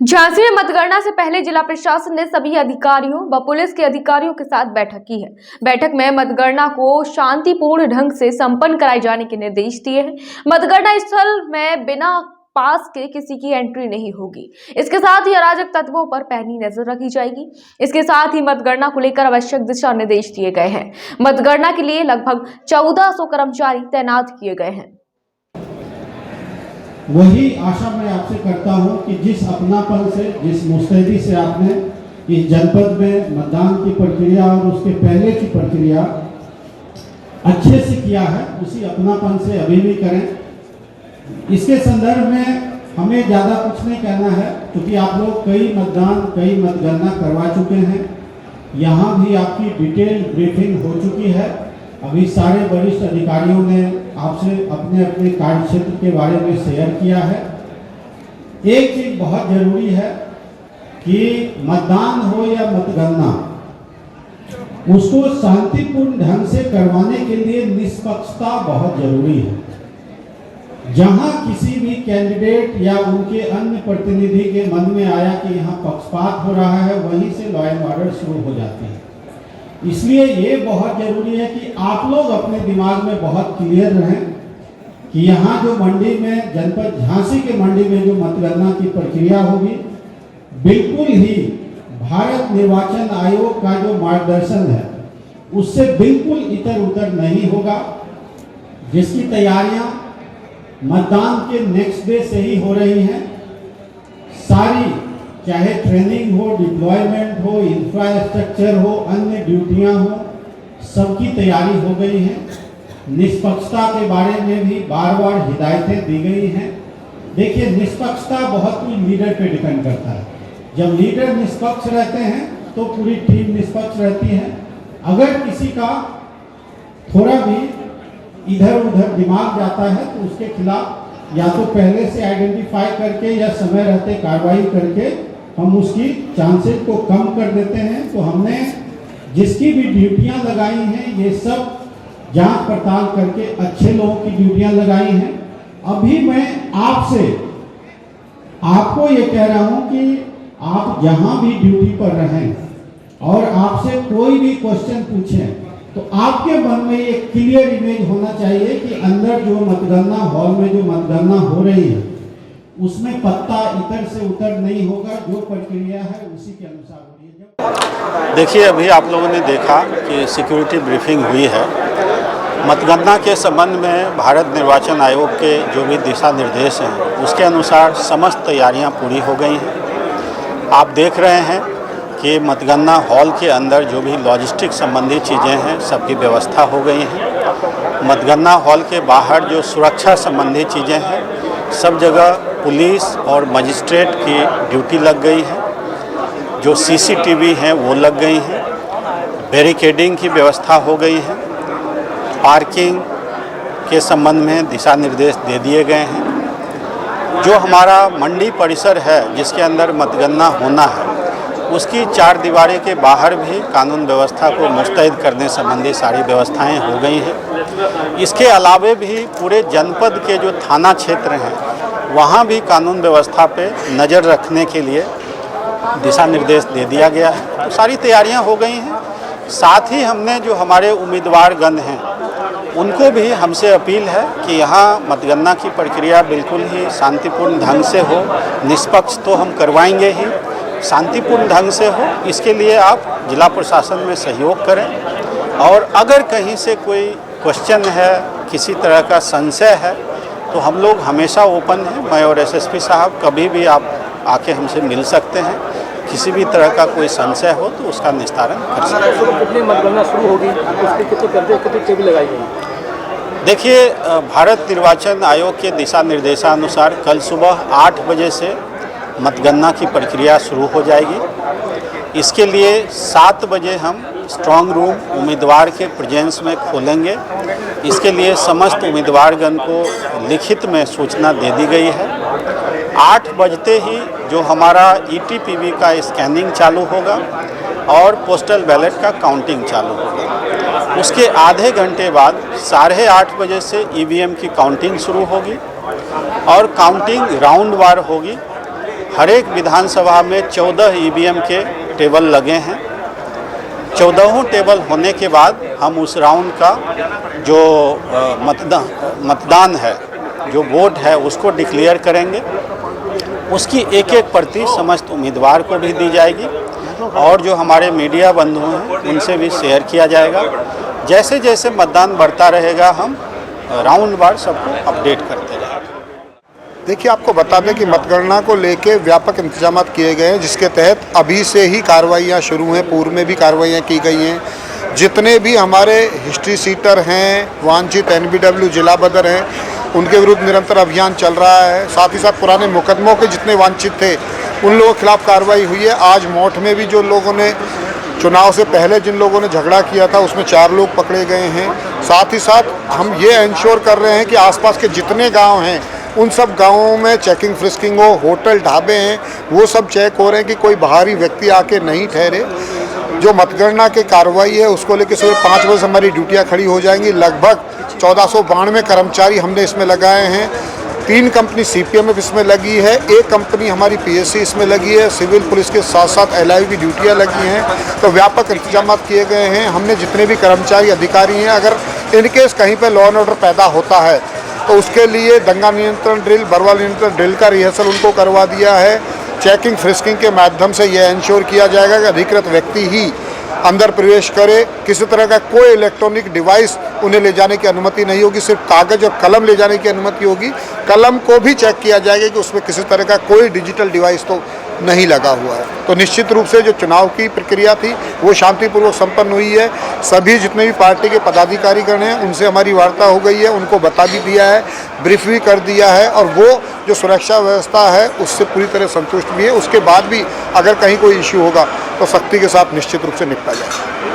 झांसी में मतगणना से पहले जिला प्रशासन ने सभी अधिकारियों व पुलिस के अधिकारियों के साथ बैठक की है। बैठक में मतगणना को शांतिपूर्ण ढंग से संपन्न कराए जाने के निर्देश दिए हैं। मतगणना स्थल में बिना पास के किसी की एंट्री नहीं होगी। इसके साथ ही अराजक तत्वों पर पैनी नजर रखी जाएगी। इसके साथ ही मतगणना को लेकर आवश्यक दिशा निर्देश दिए गए हैं। मतगणना के लिए लगभग 1400 कर्मचारी तैनात किए गए हैं। वही आशा मैं आपसे करता हूं कि जिस अपनापन से, जिस मुस्तैदी से आपने इस जनपद में मतदान की प्रक्रिया और उसके पहले की प्रक्रिया अच्छे से किया है, उसी अपनापन से अभी भी करें। इसके संदर्भ में हमें ज़्यादा कुछ नहीं कहना है, क्योंकि आप लोग कई मतगणना करवा चुके हैं। यहाँ भी आपकी डिटेल ब्रीफिंग हो चुकी है। अभी सारे वरिष्ठ अधिकारियों ने आपसे अपने अपने कार्य क्षेत्र के बारे में शेयर किया है। एक चीज बहुत जरूरी है कि मतदान हो या मतगणना, उसको शांतिपूर्ण ढंग से करवाने के लिए निष्पक्षता बहुत जरूरी है। जहां किसी भी कैंडिडेट या उनके अन्य प्रतिनिधि के मन में आया कि यहाँ पक्षपात हो रहा है, वहीं से लॉ एंड ऑर्डर शुरू हो जाती है। इसलिए ये बहुत जरूरी है कि आप लोग अपने दिमाग में बहुत क्लियर रहें कि यहाँ जो मंडी में, जनपद झांसी के मंडी में जो मतगणना की प्रक्रिया होगी, बिल्कुल ही भारत निर्वाचन आयोग का जो मार्गदर्शन है उससे बिल्कुल इधर उधर नहीं होगा। जिसकी तैयारियां मतदान के नेक्स्ट डे से ही हो रही हैं, सारी, चाहे ट्रेनिंग हो, डिप्लॉयमेंट हो, इंफ्रास्ट्रक्चर हो, अन्य ड्यूटियां हो, सबकी तैयारी हो गई है। निष्पक्षता के बारे में भी बार बार हिदायतें दी गई हैं। देखिए, निष्पक्षता बहुत कुछ लीडर पे डिपेंड करता है। जब लीडर निष्पक्ष रहते हैं तो पूरी टीम निष्पक्ष रहती है। अगर किसी का थोड़ा भी इधर उधर दिमाग जाता है तो उसके खिलाफ या तो पहले से आइडेंटिफाई करके या समय रहते कार्रवाई करके हम उसकी चांसेस को कम कर देते हैं। तो हमने जिसकी भी ड्यूटियां लगाई हैं, ये सब जांच पड़ताल करके अच्छे लोगों की ड्यूटियां लगाई हैं। अभी मैं आपको ये कह रहा हूं कि आप जहां भी ड्यूटी पर रहें और आपसे कोई भी क्वेश्चन पूछें तो आपके मन में एक क्लियर इमेज होना चाहिए कि अंदर जो मतगणना हॉल में जो मतगणना हो रही है उसमें पत्ता इधर से उधर नहीं होगा। जो प्रक्रिया है उसी के अनुसार हो रही है। देखिए, अभी आप लोगों ने देखा कि सिक्योरिटी ब्रीफिंग हुई है। मतगणना के संबंध में भारत निर्वाचन आयोग के जो भी दिशा निर्देश हैं उसके अनुसार समस्त तैयारियां पूरी हो गई हैं। आप देख रहे हैं कि मतगणना हॉल के अंदर जो भी लॉजिस्टिक संबंधी चीज़ें हैं सबकी व्यवस्था हो गई हैं। मतगणना हॉल के बाहर जो सुरक्षा संबंधी चीज़ें हैं सब जगह पुलिस और मजिस्ट्रेट की ड्यूटी लग गई है। जो सीसीटीवी हैं वो लग गई हैं। बैरिकेडिंग की व्यवस्था हो गई है। पार्किंग के संबंध में दिशा निर्देश दे दिए गए हैं। जो हमारा मंडी परिसर है जिसके अंदर मतगणना होना है उसकी 4 दीवारी के बाहर भी कानून व्यवस्था को मुस्तैद करने संबंधी सारी व्यवस्थाएं हो गई हैं। इसके अलावे भी पूरे जनपद के जो थाना क्षेत्र हैं वहाँ भी कानून व्यवस्था पे नज़र रखने के लिए दिशा निर्देश दे दिया गया है। तो सारी तैयारियां हो गई हैं। साथ ही हमने जो हमारे उम्मीदवारगण हैं उनको भी हमसे अपील है कि यहाँ मतगणना की प्रक्रिया बिल्कुल ही शांतिपूर्ण ढंग से हो। निष्पक्ष तो हम करवाएंगे ही, शांतिपूर्ण ढंग से हो, इसके लिए आप जिला प्रशासन में सहयोग करें। और अगर कहीं से कोई क्वेश्चन है, किसी तरह का संशय है, तो हम लोग हमेशा ओपन हैं। मैं और एसएसपी साहब कभी भी आप आके हमसे मिल सकते हैं। किसी भी तरह का कोई संशय हो तो उसका निस्तारण कर सकते हैं। कितनी मतगणना शुरू होगी, उसके कितनी टेबल लगाई गई? देखिए, भारत निर्वाचन आयोग के दिशा निर्देशानुसार कल सुबह 8 बजे से मतगणना की प्रक्रिया शुरू हो जाएगी। इसके लिए 7 बजे हम स्ट्रांग रूम उम्मीदवार के प्रेजेंस में खोलेंगे। इसके लिए समस्त उम्मीदवारगण को लिखित में सूचना दे दी गई है। 8 बजते ही जो हमारा ईटीपीवी का स्कैनिंग चालू होगा और पोस्टल बैलेट का काउंटिंग चालू होगा। उसके आधे घंटे बाद 8:30 बजे से ईवीएम की काउंटिंग शुरू होगी और काउंटिंग राउंड वार होगी। हर एक विधानसभा में 14 ईवीएम के टेबल लगे हैं। 14 टेबल होने के बाद हम उस राउंड का जो मतदान है, जो वोट है, उसको डिक्लेयर करेंगे। उसकी एक एक प्रति समस्त उम्मीदवार को भी दी जाएगी और जो हमारे मीडिया बंधु हैं उनसे भी शेयर किया जाएगा। जैसे जैसे मतदान बढ़ता रहेगा हम राउंड वार सबको अपडेट करते रहेंगे। देखिए, आपको बता दें कि मतगणना को लेके व्यापक इंतजाम किए गए हैं, जिसके तहत अभी से ही कार्रवाइयाँ शुरू हैं। पूर्व में भी कार्रवाइयाँ की गई हैं। जितने भी हमारे हिस्ट्री सीटर हैं, वांछित NBW जिला बदर हैं, उनके विरुद्ध निरंतर अभियान चल रहा है। साथ ही साथ पुराने मुकदमों के जितने वांछित थे उन लोगों के खिलाफ कार्रवाई हुई है। आज मौठ में भी जो लोगों ने चुनाव से पहले जिन लोगों ने झगड़ा किया था उसमें 4 लोग पकड़े गए हैं। साथ ही साथ हम ये इंश्योर कर रहे हैं कि आसपास के जितने गांव हैं उन सब गांवों में चेकिंग फ्रिस्किंग हो, होटल ढाबे हैं वो सब चेक हो रहे हैं कि कोई बाहरी व्यक्ति आके नहीं ठहरे। जो मतगणना की कार्रवाई है उसको लेकर सुबह 5 बजे हमारी ड्यूटियाँ खड़ी हो जाएंगी। लगभग 1492 कर्मचारी हमने इसमें लगाए हैं। 3 कंपनी CPMF इसमें लगी है, 1 कंपनी हमारी PSC इसमें लगी है। सिविल पुलिस के साथ साथ LIV की ड्यूटियाँ लगी हैं। तो व्यापक इंतजाम किए गए हैं। हमने जितने भी कर्मचारी अधिकारी हैं, अगर इनकेस कहीं पर लॉ एंड ऑर्डर पैदा होता है तो उसके लिए दंगा नियंत्रण ड्रिल, बरवाल नियंत्रण ड्रिल का रिहर्सल उनको करवा दिया है। चेकिंग फ्रिस्किंग के माध्यम से यह इंश्योर किया जाएगा कि अधिकृत व्यक्ति ही अंदर प्रवेश करे। किसी तरह का कोई इलेक्ट्रॉनिक डिवाइस उन्हें ले जाने की अनुमति नहीं होगी। सिर्फ कागज़ और कलम ले जाने की अनुमति होगी। कलम को भी चेक किया जाएगा कि उसमें किसी तरह का कोई डिजिटल डिवाइस तो नहीं लगा हुआ है। तो निश्चित रूप से जो चुनाव की प्रक्रिया थी वो शांतिपूर्वक संपन्न हुई है। सभी जितने भी पार्टी के पदाधिकारीगण हैं उनसे हमारी वार्ता हो गई है, उनको बता भी दिया है, ब्रीफ भी कर दिया है और वो जो सुरक्षा व्यवस्था है उससे पूरी तरह संतुष्ट भी है। उसके बाद भी अगर कहीं कोई इश्यू होगा तो सख्ती के साथ निश्चित रूप से निपटा जाएगा।